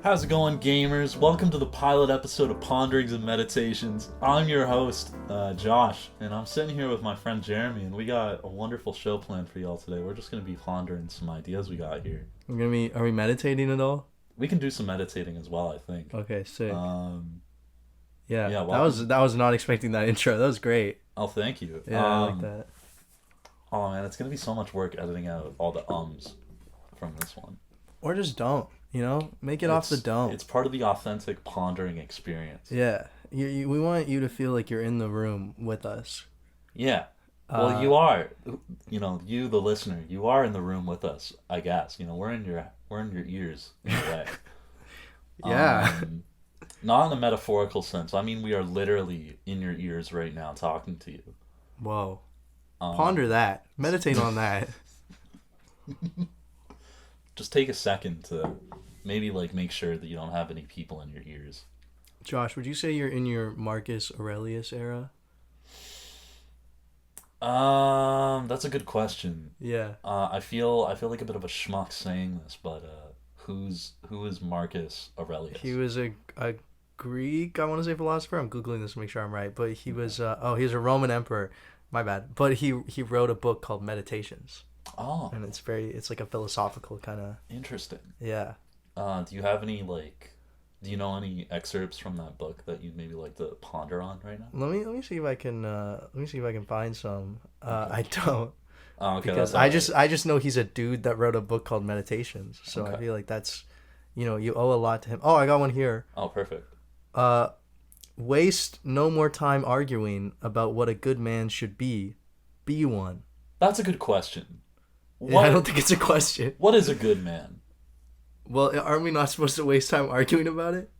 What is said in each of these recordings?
How's it going, gamers? Welcome to the pilot episode of Ponderings and Meditations. I'm your host, Josh, and I'm sitting here with my friend Jeremy, and we got a wonderful show planned for y'all today. We're just going to be pondering some ideas we got here. Are we meditating at all? We can do some meditating as well, I think. Okay, sick. Yeah, that was not expecting that intro. That was great. Oh, thank you. Yeah, I like that. Oh, man, it's going to be so much work editing out all the ums from this one. Or just don't. Make it off the dome. It's part of the authentic pondering experience. Yeah. We want you to feel like you're in the room with us. Yeah. Well, you are. You, the listener, you are in the room with us, I guess. We're in your ears, in a way. Yeah. Not in a metaphorical sense. I mean, we are literally in your ears right now talking to you. Whoa. Ponder that. Meditate on that. Just take a second to maybe make sure that you don't have any people in your ears. Josh, would you say you're in your Marcus Aurelius era? That's a good question. Yeah. I feel like a bit of a schmuck saying this, but who is Marcus Aurelius? He was a Greek, I want to say, philosopher. I'm googling this to make sure I'm right, but he was he was a Roman emperor. My bad. But he wrote a book called Meditations. Oh. And it's like a philosophical kind of... Interesting. Yeah. Do you have any, do you know any excerpts from that book that you'd maybe like to ponder on right now? Let me see if I can find some. I don't. Oh, okay. Because I just know he's a dude that wrote a book called Meditations. So okay. I feel like that's, you owe a lot to him. Oh, I got one here. Oh, perfect. Waste no more time arguing about what a good man should be. Be one. That's a good question. Yeah, I don't think it's a question. What is a good man? Well, aren't we not supposed to waste time arguing about it?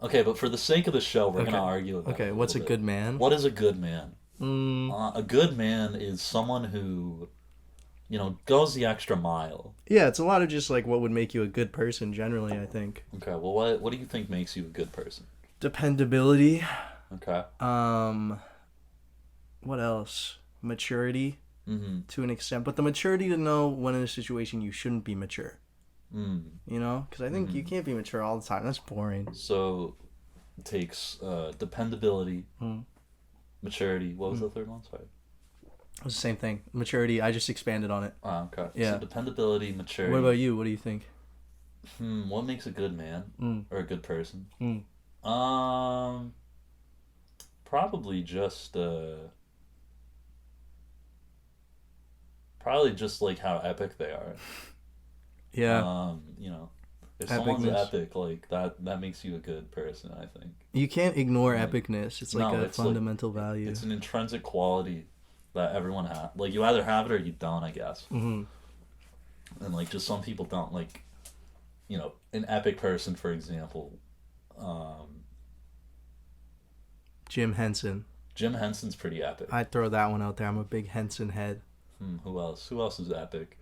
Okay, but for the sake of the show, we're going to argue about it. Okay, what's a good man? What is a good man? A good man is someone who, goes the extra mile. Yeah, it's a lot of just what would make you a good person generally, I think. Okay, well, what do you think makes you a good person? Dependability. Okay. What else? Maturity. Mm-hmm. To an extent, but the maturity to know when in a situation you shouldn't be mature. Because I think you can't be mature all the time. That's boring. So it takes dependability, maturity. What was the third one? Sorry. It was the same thing. Maturity. I just expanded on it. Oh, okay. Yeah. So dependability, maturity. What about you? What do you think? What makes a good man or a good person? Probably just how epic they are. Yeah. If someone's epic, that makes you a good person, I think. You can't ignore epicness. It's a fundamental value. It's an intrinsic quality that everyone has. You either have it or you don't, I guess. Mm-hmm. And just some people don't. An epic person, for example. Jim Henson. Jim Henson's pretty epic. I'd throw that one out there. I'm a big Henson head. Who else? Who else is epic?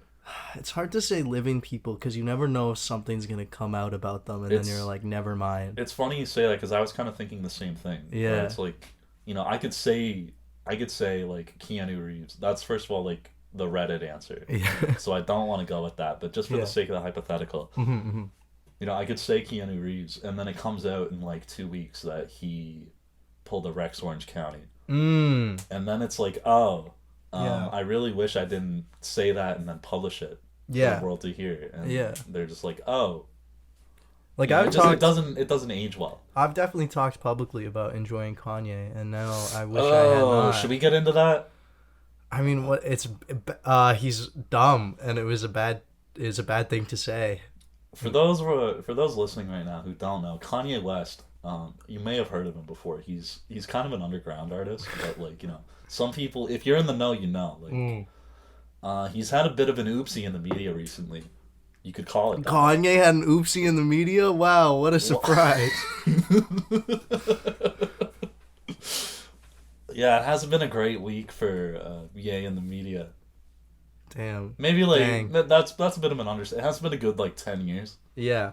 It's hard to say living people because you never know if something's going to come out about them and then you're like, never mind. It's funny you say that because I was kind of thinking the same thing. Yeah. It's I could say Keanu Reeves. That's first of all the Reddit answer. Yeah. So I don't want to go with that, but just for the sake of the hypothetical. I could say Keanu Reeves and then it comes out in 2 weeks that he pulled a Rex Orange County. And then it's I really wish I didn't say that and then publish it for the world to hear. And they're just it doesn't age well. I've definitely talked publicly about enjoying Kanye, and now I wish I had not. Should we get into that? I mean, he's dumb, and it's a bad thing to say. For those listening right now who don't know, Kanye West, you may have heard of him before. He's kind of an underground artist, but some people, if you're in the know, he's had a bit of an oopsie in the media recently. You could call it that. Kanye had an oopsie in the media? Wow, what a surprise. Yeah, it hasn't been a great week for Ye in the media. Damn. Maybe that's a bit of an understatement. It hasn't been a good 10 years. Yeah.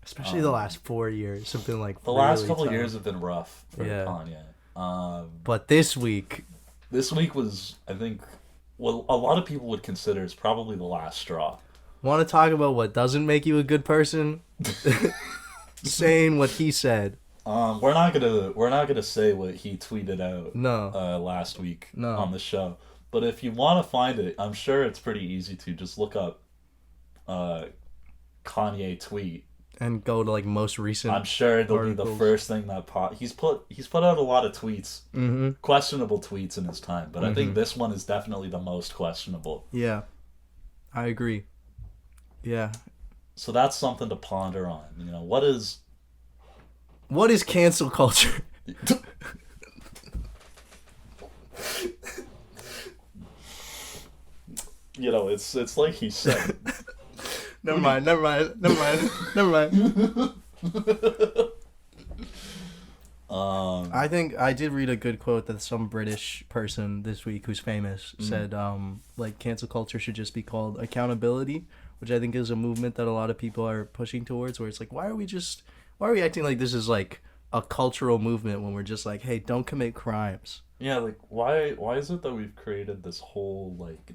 Especially the last 4 years have been the really last couple of years have been rough for Kanye. But this week was, I think, what a lot of people would consider is probably the last straw. Want to talk about what doesn't make you a good person? Saying what he said. We're not gonna say what he tweeted out. No. Last week. No. On the show. But if you want to find it, I'm sure it's pretty easy to just look up Kanye tweet. And go to like most recent. I'm sure it'll be the first thing that he's put out a lot of tweets, questionable tweets in his time, but I think this one is definitely the most questionable. Yeah, I agree. Yeah. So that's something to ponder on. You know, what is cancel culture? You know, it's like he said. Never mind. I think I did read a good quote that some British person this week who's famous said, like, cancel culture should just be called accountability, which I think is a movement that a lot of people are pushing towards, where it's like, why are we acting like this is like a cultural movement when we're just like, hey, don't commit crimes? Yeah, like, why is it that we've created this whole, like,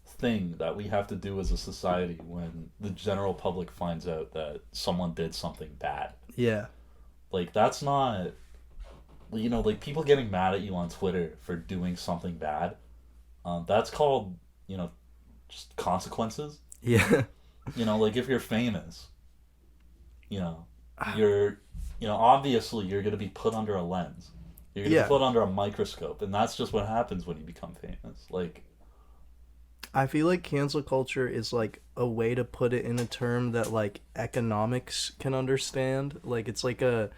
thing that we have to do as a society when the general public finds out that someone did something bad? Yeah. Like, that's not, you know, like, people getting mad at you on Twitter for doing something bad, that's called, you know, just consequences. Yeah. You know, like, if you're famous, you know, obviously you're going to be put under a lens. You're going to be put under a microscope, and that's just what happens when you become famous. Like, I feel like cancel culture is like a way to put it in a term that like economics can understand. Like it's like a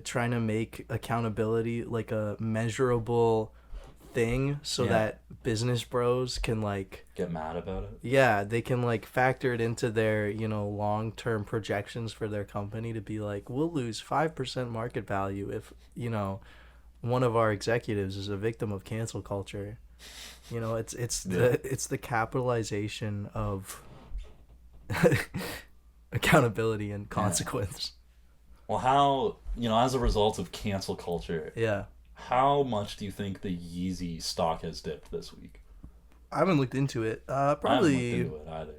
trying to make accountability like a measurable thing so that business bros can like get mad about it. Yeah, they can like factor it into their, you know, long-term projections for their company to be like, we'll lose 5% market value if, you know, one of our executives is a victim of cancel culture. You know, it's the capitalization of accountability and consequence. Well, how, you know, as a result of cancel culture, how much do you think the Yeezy stock has dipped this week? I haven't looked into it. Probably. I haven't looked into it either.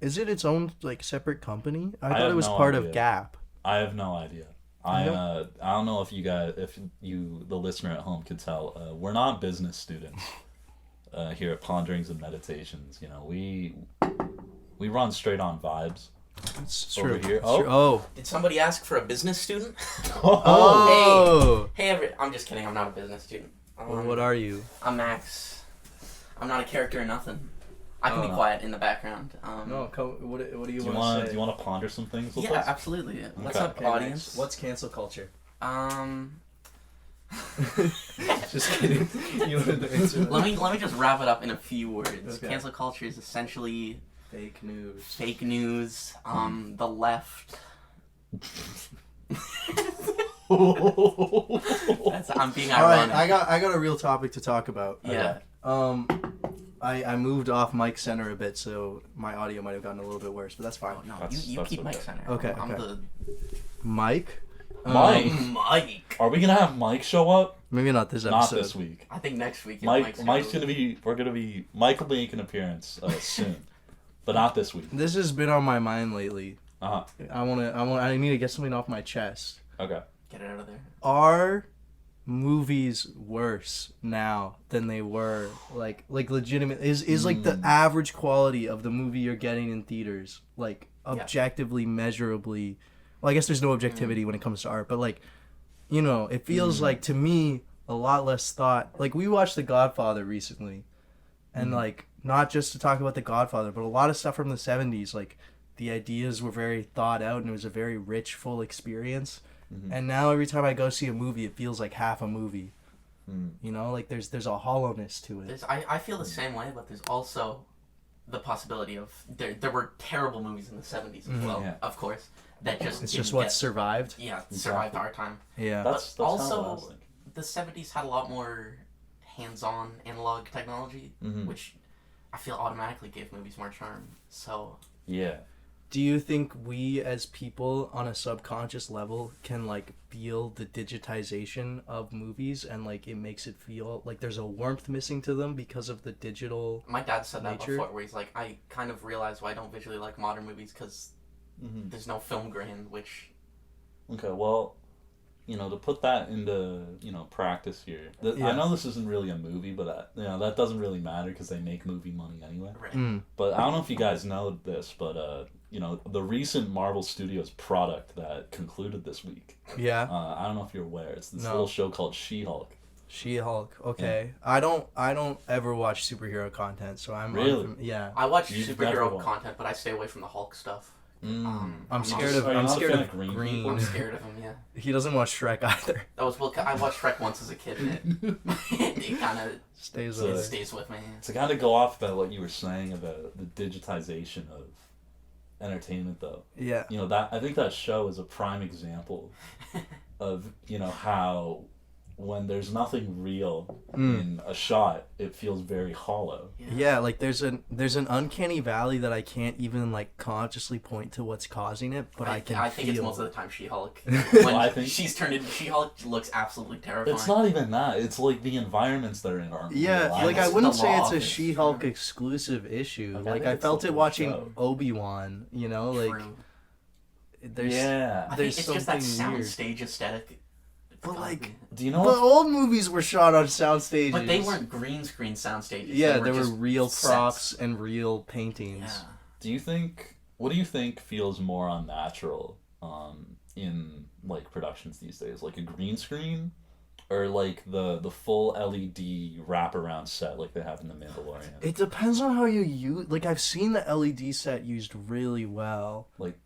Is it its own like separate company? I thought it was part of Gap. I have no idea. I don't know if you, the listener at home, could tell. We're not business students here at Ponderings and Meditations. You know, we run straight on vibes. It's over true. here. It's true. Oh, did somebody ask for a business student? Oh. Hey, I'm just kidding. I'm not a business student. Well, what are you? I'm Max. I'm not a character or nothing. I can be quiet in the background. No, what do you want to say? Do you want to ponder some things with us? Yeah, absolutely. Okay. What's up, audience? Max, what's cancel culture? Just kidding. You wanted to answer that. Let me just wrap it up in a few words. Okay. Cancel culture is essentially fake news. Fake news. The left. I'm being ironic. All right, I got a real topic to talk about. Yeah. I moved off mic center a bit, so my audio might have gotten a little bit worse, but that's fine. No, you keep mic center. Okay. I'm the Mike. Mike. Are we gonna have Mike show up? Maybe not this episode. Not this week. I think next week. Mike will make an appearance soon, but not this week. This has been on my mind lately. Uh-huh. I need to get something off my chest. Okay. Get it out of there. Are movies worse now than they were like legitimate is like the average quality of the movie you're getting in theaters like objectively measurably, well, I guess there's no objectivity when it comes to art, but like, you know, it feels like to me a lot less thought. Like we watched The Godfather recently, and like not just to talk about The Godfather, but a lot of stuff from the 70s, like the ideas were very thought out and it was a very rich, full experience. And now every time I go see a movie, it feels like half a movie. You know, like there's a hollowness to it. I feel the same way, but there's also the possibility of there were terrible movies in the 70s as well, of course. That it's just what survived. Yeah, survived our time. Yeah, that's also the 70s had a lot more hands-on analog technology, which I feel automatically gave movies more charm. So yeah. Do you think we as people on a subconscious level can like feel the digitization of movies and like it makes it feel like there's a warmth missing to them because of the digital My dad said that nature? before, where he's like, I kind of realize why I don't visually like modern movies because there's no film grain, which... Okay, well, to put that into, practice here. I know this isn't really a movie, but, that doesn't really matter because they make movie money anyway. Right. But I don't know if you guys know this, but, the recent Marvel Studios product that concluded this week. Yeah. I don't know if you're aware. It's this little show called She-Hulk. She-Hulk. Okay. Yeah. I don't ever watch superhero content, so I'm really. Yeah. I watch You've superhero content, but I stay away from the Hulk stuff. I'm scared of Green. I'm scared of him. Yeah. He doesn't watch Shrek either. I watched Shrek once as a kid, and it kind of stays with me. To kind of go off about what you were saying about the digitization of entertainment, though. Yeah. That I think that show is a prime example of how when there's nothing real in a shot, it feels very hollow. Yeah, like there's an uncanny valley that I can't even like consciously point to what's causing it, but I think it's most of the time She-Hulk. Well, I think she's turned into She-Hulk, looks absolutely terrifying. It's not even that. It's like the environments they're in aren't yeah, real. like I wouldn't say it's a She-Hulk exclusive issue. Like I felt it watching show. Obi-Wan, like True. there's I think it's just that weird. soundstage aesthetic. But like, do you know the old movies were shot on sound stages. But they weren't green screen sound stages. Yeah, they were real props sets. and real paintings. Yeah. What do you think feels more unnatural in like productions these days? Like a green screen or like the full LED wraparound set like they have in The Mandalorian? It depends on how you use. Like I've seen the LED set used really well. Like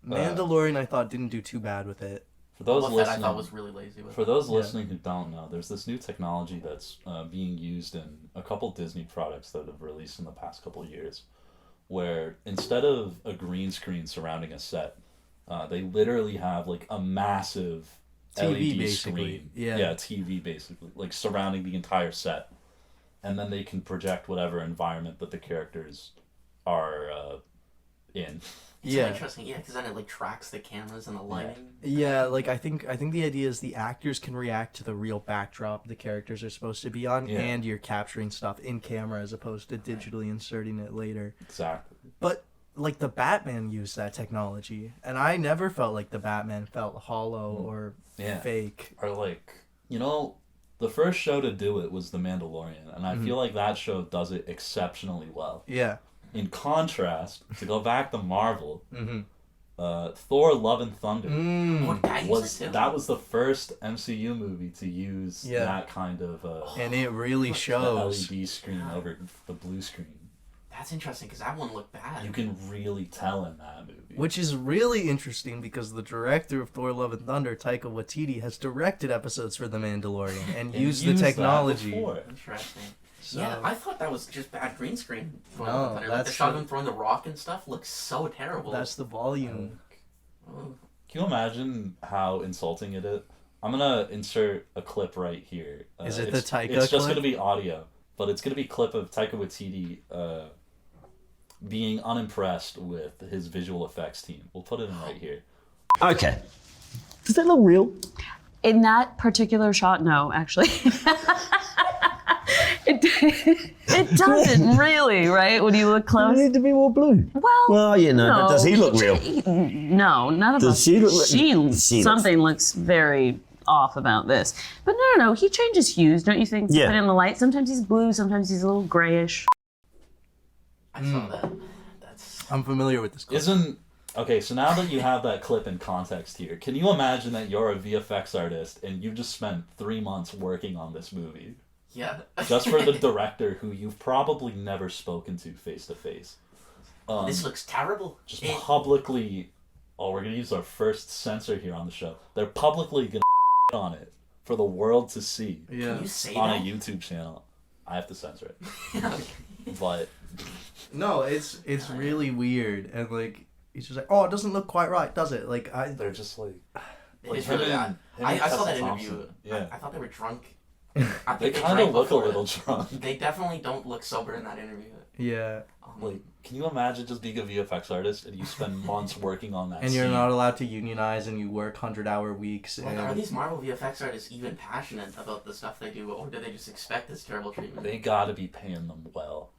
Mandalorian, I thought didn't do too bad with it. For those listening, I thought was really lazy with for those listening who don't know, there's this new technology that's being used in a couple Disney products that have released in the past couple of years, where instead of a green screen surrounding a set, they literally have like a massive TV LED basically. screen. Yeah, TV basically, like surrounding the entire set, and then they can project whatever environment that the characters are in. It's so interesting, because then it like tracks the cameras and the lighting. Yeah, like I think the idea is the actors can react to the real backdrop the characters are supposed to be on, and you're capturing stuff in camera as opposed to digitally inserting it later. Exactly. But like the Batman used that technology, and I never felt like the Batman felt hollow or fake. Or like, the first show to do it was The Mandalorian, and I feel like that show does it exceptionally well. Yeah. In contrast, to go back to Marvel, Thor: Love and Thunder that was the first MCU movie to use that kind of and it really shows LED screen over the blue screen. That's interesting because that one looked bad. You can really tell in that movie. Which is really interesting because the director of Thor: Love and Thunder, Taika Waititi, has directed episodes for The Mandalorian and used the technology. Interesting. So, yeah, I thought that was just bad green screen. No, like the shot of him throwing the rock and stuff looks so terrible. That's the volume. Can you imagine how insulting it is? I'm gonna insert a clip right here. Is it the Taika clip? It's just gonna be audio, but it's gonna be a clip of Taika Waititi being unimpressed with his visual effects team. We'll put it in right here. Okay. Does that look real? In that particular shot, no, actually. It doesn't really, right? When you look close. Does it need to be more blue? Well, no. Does he look real? No, none of us. Does she look? Something looks very off about this. But no. He changes hues, don't you think? Yeah. Put in the light. Sometimes he's blue. Sometimes he's a little grayish. I saw that. I'm familiar with this clip. Okay, so now that you have that clip in context here, can you imagine that you're a VFX artist and you just spent 3 months working on this movie? Yeah. Just for the director who you've probably never spoken to face to face. This looks terrible. Just publicly, we're going to use our first censor here on the show. They're publicly going to on it for the world to see. Yeah. Can you say on that? a YouTube channel. I have to censor it. But no, it's really weird, and like he's just like, it doesn't look quite right, does it? Like they're just like it's really odd. I saw that Thompson. interview. Yeah. I thought they were drunk I They think kind of drank look a before little it. drunk. They definitely don't look sober in that interview. Yeah. Like, can you imagine just being a VFX artist and you spend months working on that And you're scene? not allowed to unionize, and you work 100-hour weeks. Like, And are these Marvel VFX artists even passionate about the stuff they do, or do they just expect this terrible treatment? They gotta be paying them well,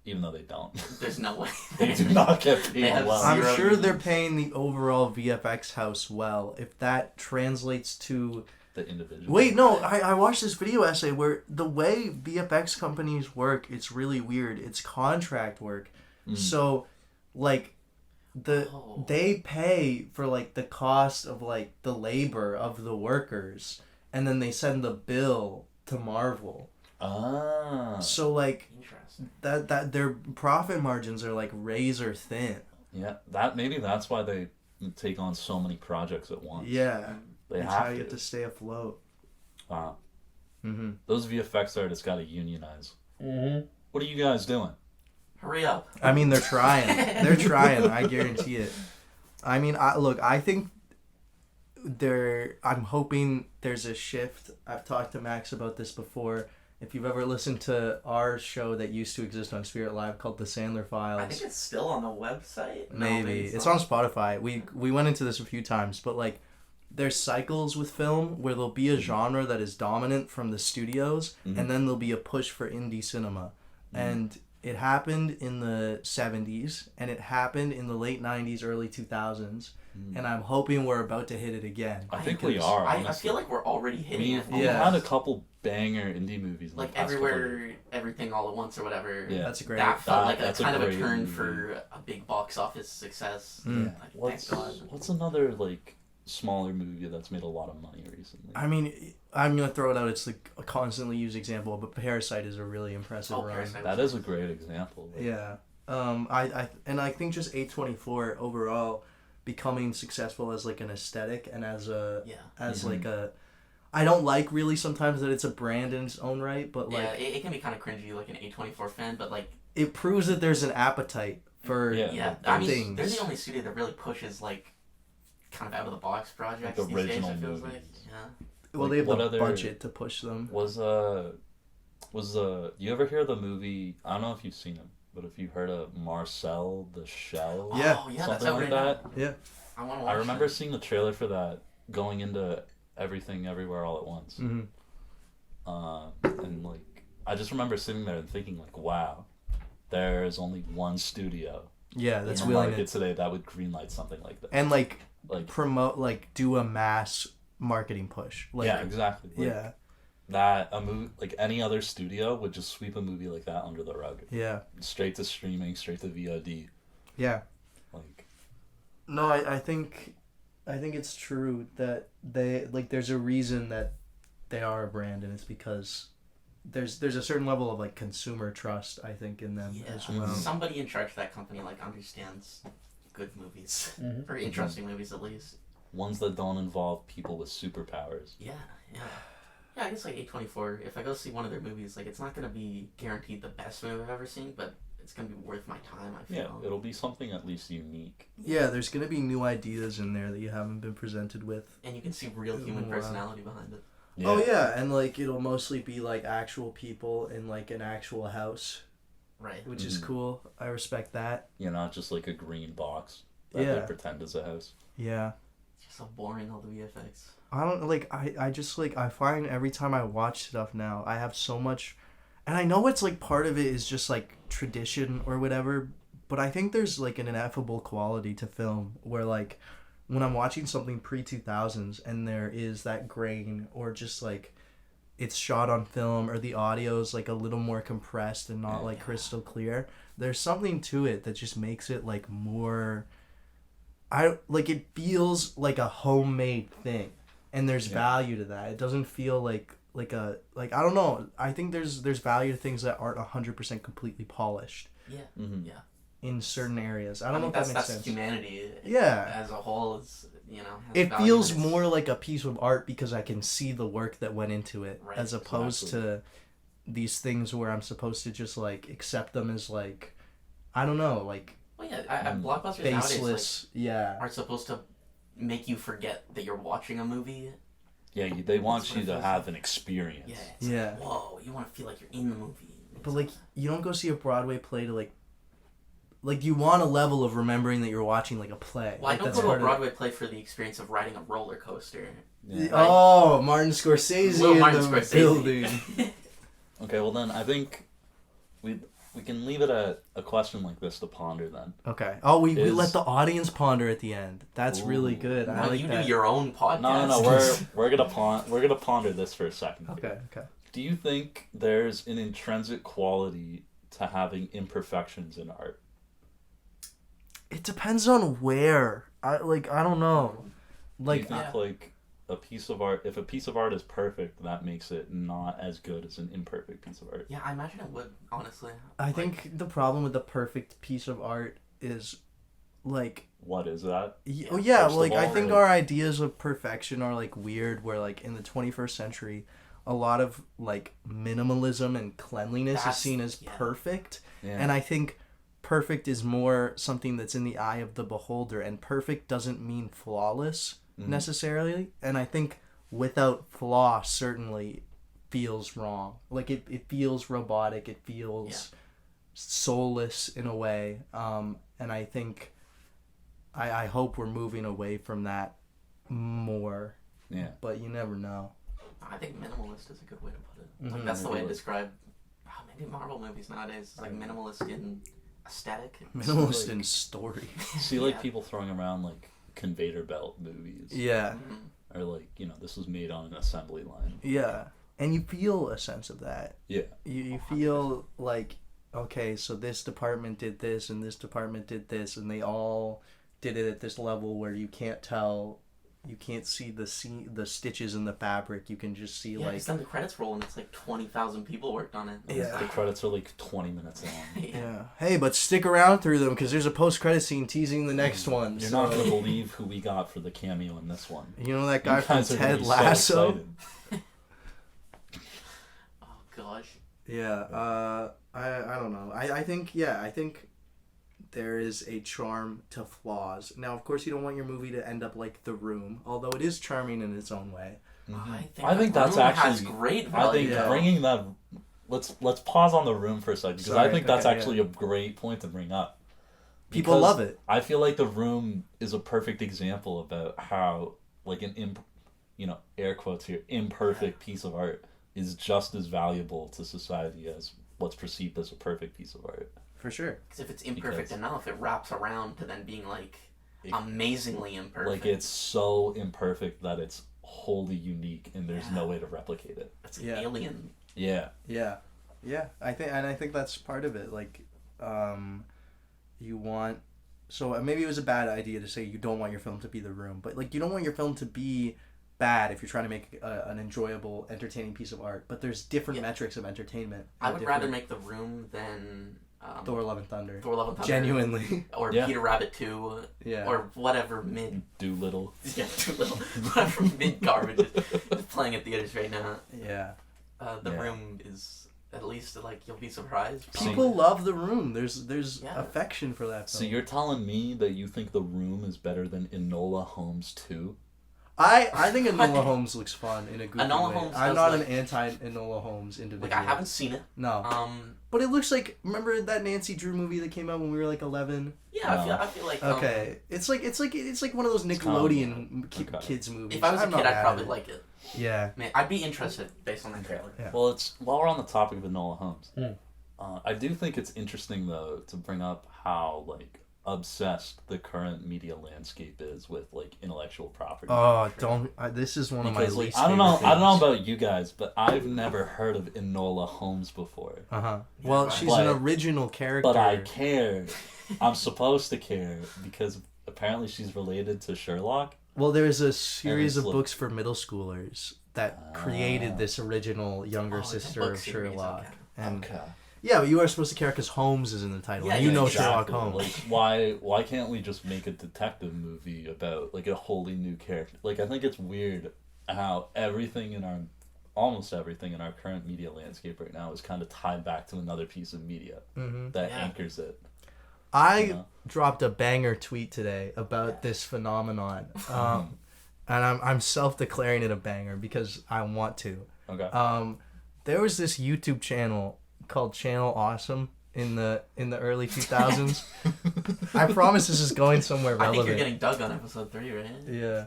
even though they don't. There's no way. They do not get They paid have well. I'm zero sure they're unions. paying the overall VFX house well. If that translates to... The individual. Wait, no, I watched this video essay where the way VFX companies work, it's really weird. It's contract work. So, like, they pay for, like, the cost of, like, the labor of the workers, and then they send the bill to Marvel. Ah. So, like, Interesting. that their profit margins are, like, razor thin. Yeah, maybe that's why they take on so many projects at once. Yeah. They That's have how you to. get to stay afloat. Wow. Mm-hmm. Those VFX artists gotta unionize. Mm-hmm. What are you guys doing? Hurry up. I mean, they're trying. They're trying. I guarantee it. I mean, I think I'm hoping there's a shift. I've talked to Max about this before. If you've ever listened to our show that used to exist on Spirit Live called The Sandler Files. I think it's still on the website. No, Maybe. It's on Spotify. We went into this a few times, but, like, there's cycles with film where there'll be a genre that is dominant from the studios, and then there'll be a push for indie cinema. And it happened in the 70s, and it happened in the late 90s, early 2000s, and I'm hoping we're about to hit it again. I think we are. I Honestly. feel like we're already hitting it. We've Yeah. had a couple banger indie movies. In Like the past couple of Everywhere, years. Everything All at Once or whatever. Yeah. That's great. That felt like that's a kind of a great turn movie. for a big box office success. Mm. Like, What's thank God. what's another like smaller movie that's made a lot of money recently? I mean, I'm going to throw it out. It's like a constantly used example, but Parasite is a really impressive run. Parasite. That is a great example. Yeah. I think just A24 overall becoming successful as like an aesthetic and as a like a I don't like really sometimes that it's a brand in its own right, but like it can be kind of cringy like an A24 fan, but like it proves that there's an appetite for I mean things. they're the only studio that really pushes like kind of out of the box projects Like these days. original It feels movies. like well, like, they have what the other- budget to push them. Was you ever hear the movie? I don't know if you've seen it, but if you heard of Marcel the Shell, Yeah. Oh yeah, something that's out like right that. now. Yeah. I want to watch. I remember that. seeing the trailer for that going into Everything Everywhere All at Once. Mm-hmm. And like I just remember sitting there and thinking like, wow, there is only one studio Yeah, that's in the willing market to today that would greenlight something like that. and like Like promote like do a mass marketing push. Like yeah, exactly. Like, yeah. That a movie like any other studio would just sweep a movie like that under the rug. Yeah. Straight to streaming, straight to VOD. Yeah. Like No, I think it's true that they like there's a reason that they are a brand, and it's because there's a certain level of like consumer trust I think in them as well. Somebody in charge of that company like understands good movies or interesting movies at least. ones that don't involve people with superpowers. Yeah. Yeah, I guess like A24. If I go see one of their movies, like it's not gonna be guaranteed the best movie I've ever seen, but it's gonna be worth my time. I Yeah, feel. it'll be something at least unique. Yeah, there's gonna be new ideas in there that you haven't been presented with. And you can see real human Wow. personality behind it. Yeah. Oh yeah, and like it'll mostly be like actual people in like an actual house, Right. which is cool. I respect that. You're not just like a green box that Yeah. they pretend is a house. Yeah. It's just so boring, all the VFX. I don't like I just like I find every time I watch stuff now I have so much, and I know it's like part of it is just like tradition or whatever, but I think there's like an ineffable quality to film where like when I'm watching something pre-2000s and there is that grain or just like it's shot on film or the audio's like a little more compressed and not like crystal clear, there's something to it that just makes it like more it feels like a homemade thing. And there's value to that. It doesn't feel like I don't know. I think there's value to things that aren't 100% completely polished Yeah. Mm-hmm. Yeah. in certain areas. I I don't know mean, if that makes that's sense. humanity. Yeah. As a whole, is has It value feels in its- more like a piece of art because I can see the work that went into it, Right, as opposed exactly. to these things where I'm supposed to just like accept them as like I don't know, like Well, yeah. Blockbusters nowadays baseless. Yeah. are supposed to make you forget that you're watching a movie. Yeah, they want you to have an experience. Yeah. It's like, whoa, you want to feel like you're in the movie. But like, you don't go see a Broadway play to like you want a level of remembering that you're watching like a play. Well, like, I don't go to a Broadway play for the experience of riding a roller coaster. Yeah. Oh, Martin Scorsese in the building. Okay, well then I think we can leave it at a question like this to ponder then. Okay. Oh, we let the audience ponder at the end. That's really good. I like you that. do your own podcast. No. We're gonna ponder this for a second. Okay. Do you think there's an intrinsic quality to having imperfections in art? It depends on where. I don't know. Like, do you think like a piece of art, if a piece of art is perfect, that makes it not as good as an imperfect piece of art? Yeah, I imagine it would, honestly. I think the problem with the perfect piece of art is like, what is that? I think our ideas of perfection are like weird, where like in the 21st century a lot of like minimalism and cleanliness is seen as perfect. Yeah. And I think perfect is more something that's in the eye of the beholder, and perfect doesn't mean flawless necessarily. And I think without flaw certainly feels wrong. Like it feels robotic, it feels soulless in a way. And I think I hope we're moving away from that more. Yeah. But you never know. I think minimalist is a good way to put it. Like that's the way to describe maybe Marvel movies nowadays. It's like minimalist in aesthetic. Minimalist in story. See like people throwing around like conveyor belt movies. Yeah. Or like, this was made on an assembly line. Yeah. And you feel a sense of that. Yeah. You feel like, okay, so this department did this and this department did this, and they all did it at this level where you can't tell. You can't see the stitches in the fabric. You can just see like. Then the credits roll and it's like 20,000 people worked on it. Yeah. The credits are like 20 minutes long. Yeah. Hey, but stick around through them because there's a post-credit scene teasing the next one. You're not gonna believe who we got for the cameo in this one. You know that guy from Ted Lasso? Oh gosh. Yeah. I don't know. I think there is a charm to flaws. Now, of course, you don't want your movie to end up like The Room, although it is charming in its own way. I think that's actually has great value. I think bringing that. Let's pause on The Room for a second, because I think that's actually a great point to bring up. People love it. I feel like The Room is a perfect example about how like an air quotes here, imperfect piece of art is just as valuable to society as what's perceived as a perfect piece of art. For sure. Because if it's imperfect enough, it wraps around to then being like amazingly imperfect. Like it's so imperfect that it's wholly unique and there's no way to replicate it. It's an alien. Yeah. Yeah. Yeah. I think that's part of it. Like, you want. So maybe it was a bad idea to say you don't want your film to be The Room, but like you don't want your film to be bad if you're trying to make an enjoyable, entertaining piece of art. But there's different metrics of entertainment. I would rather make The Room than Thor: Love and Thunder. Thor: Love and Thunder. Genuinely. Or Peter Rabbit 2. Yeah. Or whatever mid. Doolittle. Yeah, Doolittle. Whatever mid garbage is playing at theaters right now. Yeah. The Room is at least like you'll be surprised. People love The Room. There's affection for that film. So you're telling me that you think The Room is better than Enola Holmes 2? I think Enola Holmes looks fun in a goofy Enola way. Holmes I'm not an anti-Enola Holmes individual. Like I haven't seen it. No. But it looks like, remember that Nancy Drew movie that came out when we were like 11? Yeah, I feel like. Okay, it's like one of those Nickelodeon kids movies. If I was a kid, I'd probably like it. Yeah. Man, I'd be interested based on that trailer. Yeah. Well, while we're on the topic of Enola Holmes, I do think it's interesting though to bring up how like obsessed the current media landscape is with like intellectual property. Oh, this is one of my least I don't know about you guys, but I've never heard of Enola Holmes before. Well, she's an original character. But I care. I'm supposed to care because apparently she's related to Sherlock. Well, there's a series of books for middle schoolers that created this original younger sister of Sherlock. Yeah, but you are supposed to care because Holmes is in the title. Yeah, exactly. Sherlock Holmes. Like, why can't we just make a detective movie about like a wholly new character? Like, I think it's weird how almost everything in our current media landscape right now is kind of tied back to another piece of media that anchors it. I dropped a banger tweet today about this phenomenon. and I'm self-declaring it a banger because I want to. Okay. There was this YouTube channel called Channel Awesome in the early 2000s. I promise this is going somewhere relevant. I think you're getting Doug on episode 3, right? Yeah.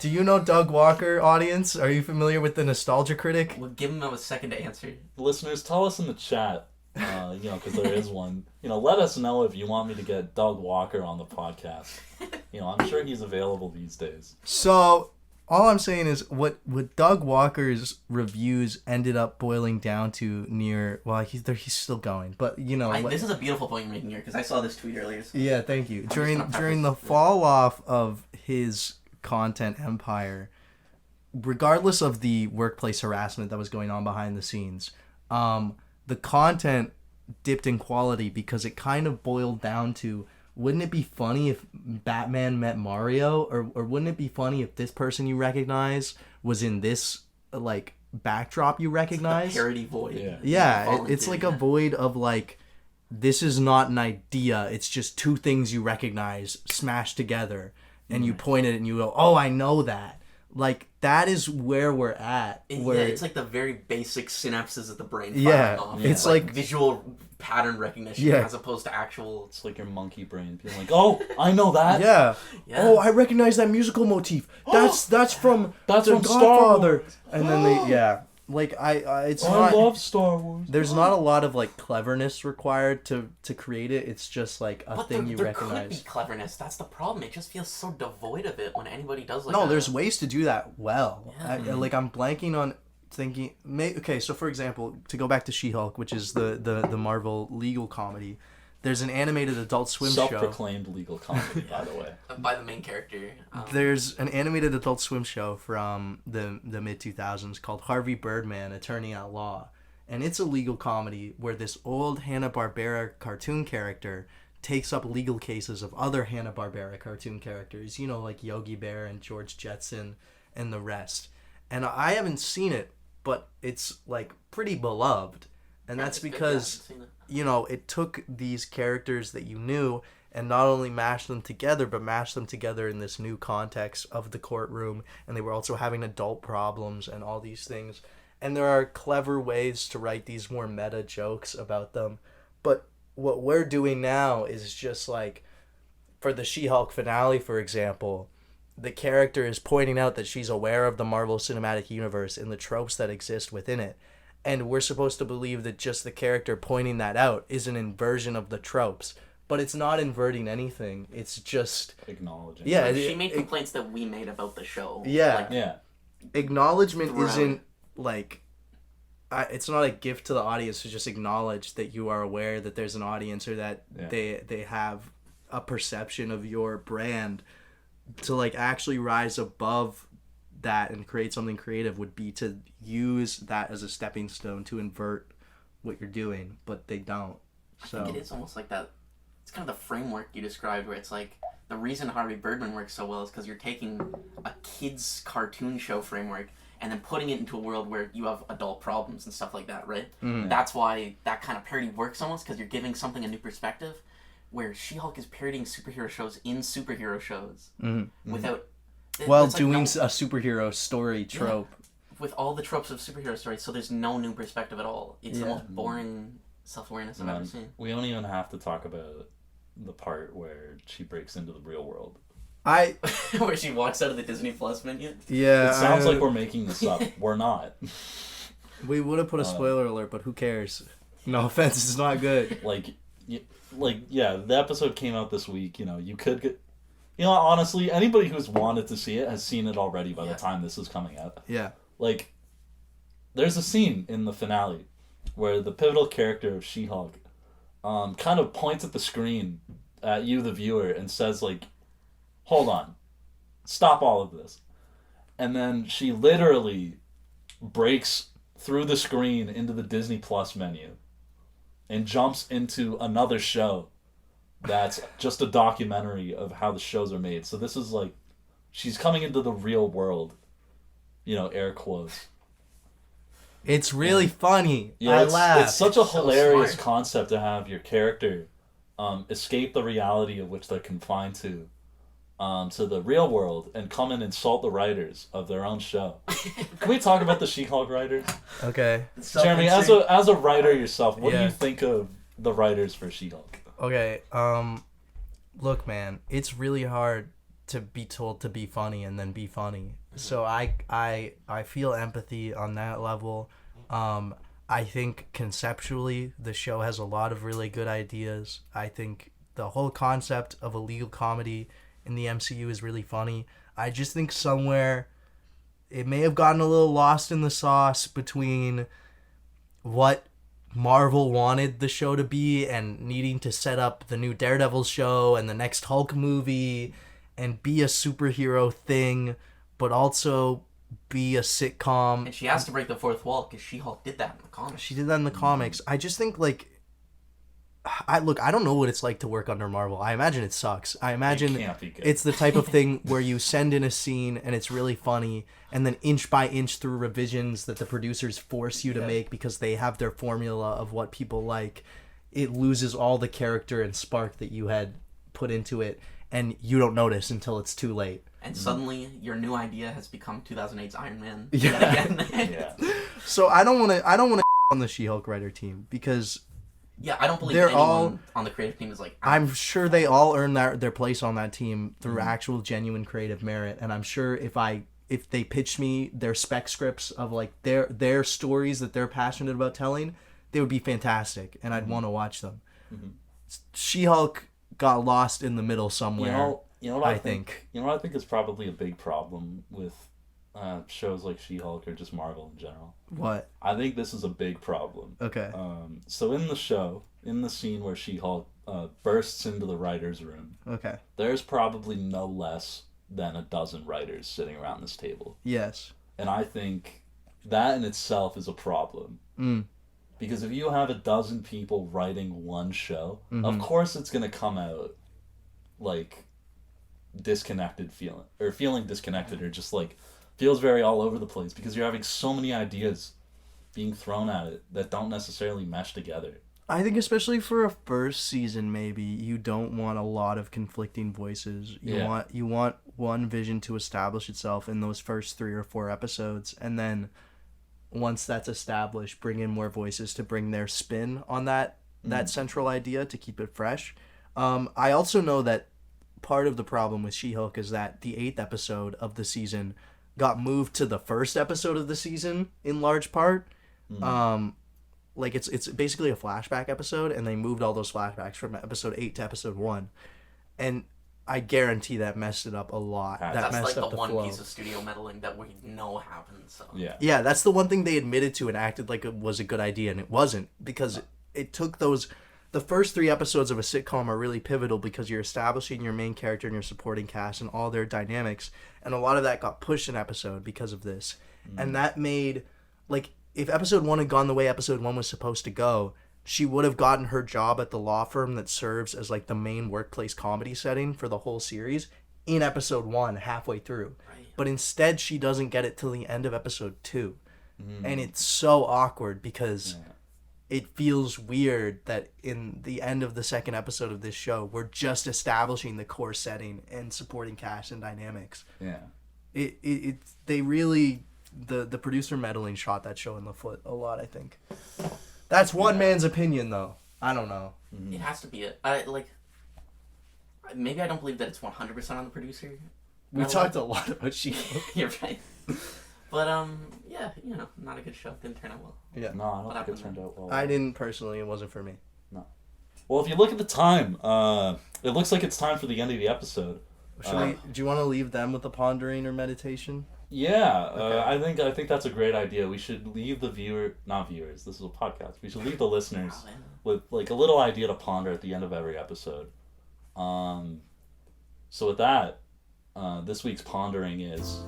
Do you know Doug Walker, audience? Are you familiar with the Nostalgia Critic? We'll give him a second to answer. Listeners, tell us in the chat, because there is one. Let us know if you want me to get Doug Walker on the podcast. I'm sure he's available these days. So, all I'm saying is what Doug Walker's reviews ended up boiling down to near... Well, he's still going, but this is a beautiful point you're making here, because I saw this tweet earlier. So yeah, thank you. During the fall off of his content empire, regardless of the workplace harassment that was going on behind the scenes, the content dipped in quality because it kind of boiled down to, wouldn't it be funny if Batman met Mario, or wouldn't it be funny if this person you recognize was in this like backdrop you recognize? It's like a parody void. Yeah, it's like a void of like, this is not an idea, it's just two things you recognize smashed together. And you point at it and you go, oh, I know that. Like, that is where we're at. It's like the very basic synapses of the brain firing off. Yeah. It's like visual pattern recognition as opposed to actual... It's like your monkey brain being like, oh, I know that. Yeah. Oh, I recognize that musical motif. That's from Godfather. And then they, like, I love Star Wars. There's not a lot of like cleverness required to create it. It's just like a thing you recognize. There could be cleverness. That's the problem. It just feels so devoid of it when anybody does like. No, there's ways to do that well. Yeah. I'm blanking on thinking. Okay, so for example, to go back to She-Hulk, which is the Marvel legal comedy. There's an animated Adult Swim show. Self-proclaimed legal comedy, by the way. By the main character. There's an animated Adult Swim show from the mid-2000s called Harvey Birdman, Attorney at Law. And it's a legal comedy where this old Hanna-Barbera cartoon character takes up legal cases of other Hanna-Barbera cartoon characters, like Yogi Bear and George Jetson and the rest. And I haven't seen it, but it's like pretty beloved. And that's because... it took these characters that you knew and not only mashed them together, but mashed them together in this new context of the courtroom. And they were also having adult problems and all these things. And there are clever ways to write these more meta jokes about them. But what we're doing now is just like, for the She-Hulk finale, for example, the character is pointing out that she's aware of the Marvel Cinematic Universe and the tropes that exist within it. And we're supposed to believe that just the character pointing that out is an inversion of the tropes. But it's not inverting anything. It's just... acknowledging. Yeah, she made complaints that we made about the show. Yeah. Acknowledgement isn't, like... it's not a gift to the audience to just acknowledge that you are aware that there's an audience or that they have a perception of your brand. To, like, actually rise above that and create something creative would be to use that as a stepping stone to invert what you're doing, but they don't. So I think it is almost like that. It's kind of the framework you described, where it's like the reason Harvey Birdman works so well is because you're taking a kid's cartoon show framework and then putting it into a world where you have adult problems and stuff like that, right? That's why that kind of parody works almost, because you're giving something a new perspective, where She-Hulk is parodying superhero shows in superhero shows without... doing a superhero story trope. Yeah, with all the tropes of superhero stories, so there's no new perspective at all. It's the most boring self-awareness I've ever seen. We don't even have to talk about the part where she breaks into the real world. Where she walks out of the Disney Plus menu? Yeah. It sounds like we're making this up. We're not. We would have put a spoiler alert, but who cares? No offense, it's not good. The episode came out this week. You could get... honestly, anybody who's wanted to see it has seen it already by the time this is coming out. Yeah. Like, there's a scene in the finale where the pivotal character of She-Hulk kind of points at the screen at you, the viewer, and says, like, hold on, stop all of this. And then she literally breaks through the screen into the Disney Plus menu and jumps into another show that's just a documentary of how the shows are made. So this is like, she's coming into the real world, air quotes. It's really funny. Yeah, I laugh. It's such a hilarious concept to have your character escape the reality of which they're confined to to the real world and come and insult the writers of their own show. Can we talk about the She-Hulk writers? Okay. Jeremy, as a writer yourself, what do you think of the writers for She-Hulk? Okay. Look, man, it's really hard to be told to be funny and then be funny. So I feel empathy on that level. I think conceptually the show has a lot of really good ideas. I think the whole concept of a legal comedy in the MCU is really funny. I just think somewhere it may have gotten a little lost in the sauce between what Marvel wanted the show to be and needing to set up the new Daredevil show and the next Hulk movie and be a superhero thing, but also be a sitcom. And she has to break the fourth wall because She-Hulk did that in the comics. She did that in the comics. I just think, like, I don't know what it's like to work under Marvel. I imagine it sucks. I imagine it's the type of thing where you send in a scene and it's really funny, and then inch by inch through revisions that the producers force you to make because they have their formula of what people like, it loses all the character and spark that you had put into it, and you don't notice until it's too late. And suddenly, your new idea has become 2008's Iron Man. Yeah. So I don't want to on the She-Hulk writer team because I don't believe they're anyone all on the creative team is like. I'm sure they all earn their place on that team through actual genuine creative merit, and I'm sure if they pitched me their spec scripts of like their stories that they're passionate about telling, they would be fantastic, and I'd want to watch them. She-Hulk got lost in the middle somewhere. You know what I think? You know what I think is probably a big problem with shows like She-Hulk or just Marvel in general? What? I think this is a big problem. Okay. So in the show, in the scene where She-Hulk bursts into the writer's room, Okay. there's probably no less than a dozen writers sitting around this table. Yes. And I think that in itself is a problem. Because if you have a dozen people writing one show, of course it's going to come out like feeling disconnected or just like feels very all over the place because you're having so many ideas being thrown at it that don't necessarily mesh together. I think especially for a first season, maybe you don't want a lot of conflicting voices. You want one vision to establish itself in those first 3 or 4 episodes, and then once that's established, bring in more voices to bring their spin on that central idea to keep it fresh. I also know that part of the problem with She-Hulk is that the 8th episode of the season got moved to the first episode of the season in large part. Like it's basically a flashback episode, and they moved all those flashbacks from episode 8 to episode 1, and I guarantee that messed it up a lot. That's messed like up the one flow. piece of studio meddling that we know happened. So Yeah, that's the one thing they admitted to and acted like it was a good idea, and it wasn't, because it took those. The first 3 episodes of a sitcom are really pivotal because you're establishing your main character and your supporting cast and all their dynamics, and a lot of that got pushed in episode because of this. And that made, like, if episode 1 had gone the way episode 1 was supposed to go, she would have gotten her job at the law firm that serves as, like, the main workplace comedy setting for the whole series in episode 1, halfway through. Right. But instead, she doesn't get it till the end of episode 2. And it's so awkward because it feels weird that in the end of the second episode of this show, we're just establishing the core setting and supporting cast and dynamics. Yeah. They really, the producer meddling shot that show in the foot a lot, I think. That's one man's opinion, though. I don't know. It has to be it. Maybe I don't believe that it's 100% on the producer. We talked a lot about She-Hulk. You're right. But, yeah, not a good show. Didn't turn out well. Yeah. No, I don't think it turned out well. I didn't personally. It wasn't for me. No. Well, if you look at the time, it looks like it's time for the end of the episode. Do you want to leave them with the pondering or meditation? Yeah, okay. I think that's a great idea. We should leave the not viewers, this is a podcast. We should leave the listeners with like a little idea to ponder at the end of every episode. So with that, this week's pondering is,